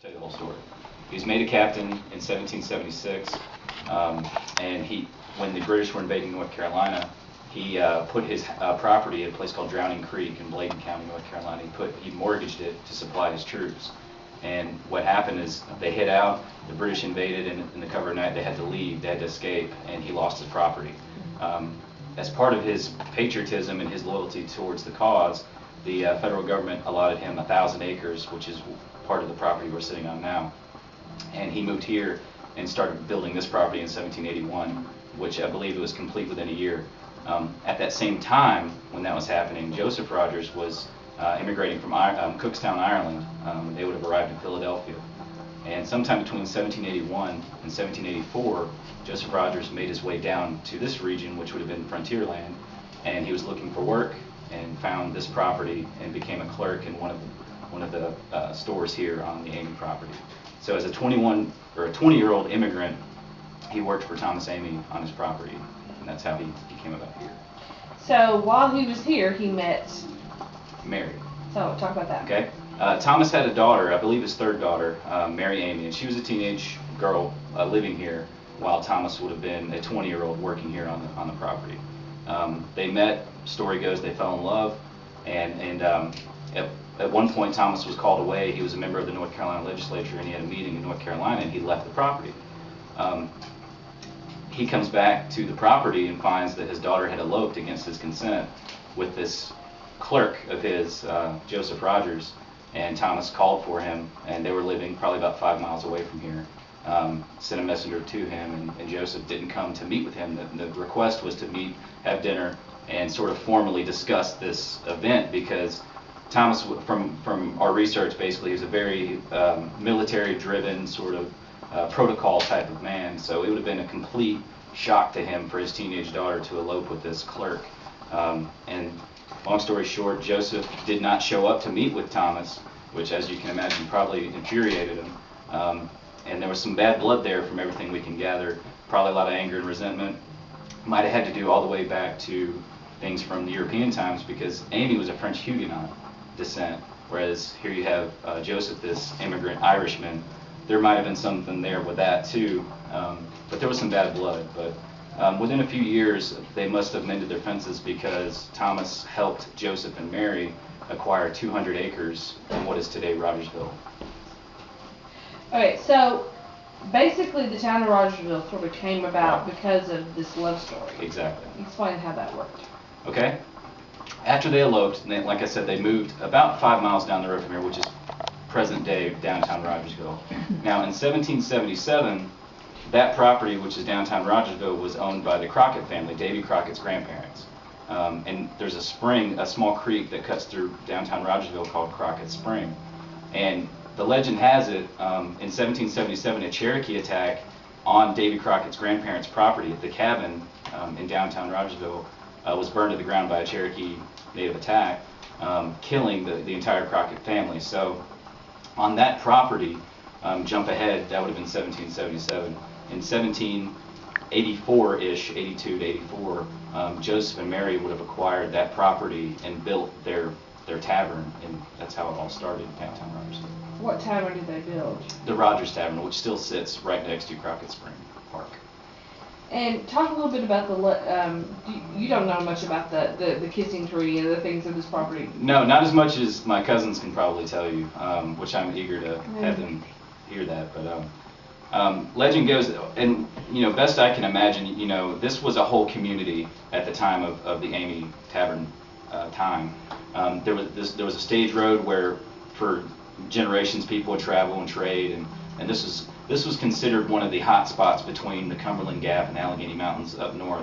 tell you the whole story. He was made a captain in 1776, and when the British were invading North Carolina, he put his property at a place called Drowning Creek in Bladen County, North Carolina. He mortgaged it to supply his troops. And what happened is they hid out, the British invaded, and in the cover of night they had to leave, they had to escape, and he lost his property. As part of his patriotism and his loyalty towards the cause, the federal government allotted him 1,000 acres, which is part of the property we're sitting on now. And he moved here and started building this property in 1781, which I believe it was complete within a year. At that same time, when that was happening, Joseph Rogers was immigrating from Cookstown, Ireland. They would have arrived in Philadelphia. And sometime between 1781 and 1784, Joseph Rogers made his way down to this region, which would have been frontier land, and he was looking for work and found this property and became a clerk in one of the stores here on the Amy property. So as a 20-year-old immigrant, he worked for Thomas Amy on his property, and that's how he came about here. So while he was here, he met Mary. So talk about that. Okay. Thomas had a daughter, I believe his third daughter, Mary Amy, and she was a teenage girl living here, while Thomas would have been a 20-year-old working here on the property. They met, story goes, they fell in love, and at one point Thomas was called away. He was a member of the North Carolina legislature, and he had a meeting in North Carolina, and he left the property. He comes back to the property and finds that his daughter had eloped against his consent with this clerk of his, Joseph Rogers, and Thomas called for him, and they were living probably about 5 miles away from here. Sent a messenger to him, and Joseph didn't come to meet with him. The request was to meet, have dinner, and sort of formally discuss this event, because Thomas, from our research, basically, is a very military-driven sort of protocol type of man. So it would have been a complete shock to him for his teenage daughter to elope with this clerk. And long story short, Joseph did not show up to meet with Thomas, which, as you can imagine, probably infuriated him. And there was some bad blood there from everything we can gather. Probably a lot of anger and resentment. Might have had to do all the way back to things from the European times, because Amy was a French Huguenot descent, whereas here you have Joseph, this immigrant Irishman. There might have been something there with that too, but there was some bad blood. But within a few years, they must have mended their fences, because Thomas helped Joseph and Mary acquire 200 acres in what is today Rogersville. Okay, so basically the town of Rogersville sort of came about because of this love story. Exactly. Explain how that worked. Okay. After they eloped, and like I said, they moved about 5 miles down the road from here, which is present-day downtown Rogersville. Now, in 1777, that property, which is downtown Rogersville, was owned by the Crockett family, Davy Crockett's grandparents. And there's a spring, a small creek that cuts through downtown Rogersville called Crockett Spring. And the legend has it, in 1777, a Cherokee attack on Davy Crockett's grandparents' property at the cabin in downtown Rogersville was burned to the ground by a Cherokee native attack, killing the entire Crockett family. So on that property, jump ahead, that would have been 1777. In 1784-ish, 82 to 84, Joseph and Mary would have acquired that property and built their tavern, and that's how it all started in downtown Rogersville. What tavern did they build? The Rogers Tavern, which still sits right next to Crockett Spring Park. And talk a little bit about you don't know much about the kissing tree and the things of this property. No, not as much as my cousins can probably tell you, which I'm eager to have them hear that. But legend goes, and best I can imagine, this was a whole community at the time of the Amy Tavern time. There was a stage road where for generations people would travel and trade, and this was considered one of the hot spots between the Cumberland Gap and Allegheny Mountains up north.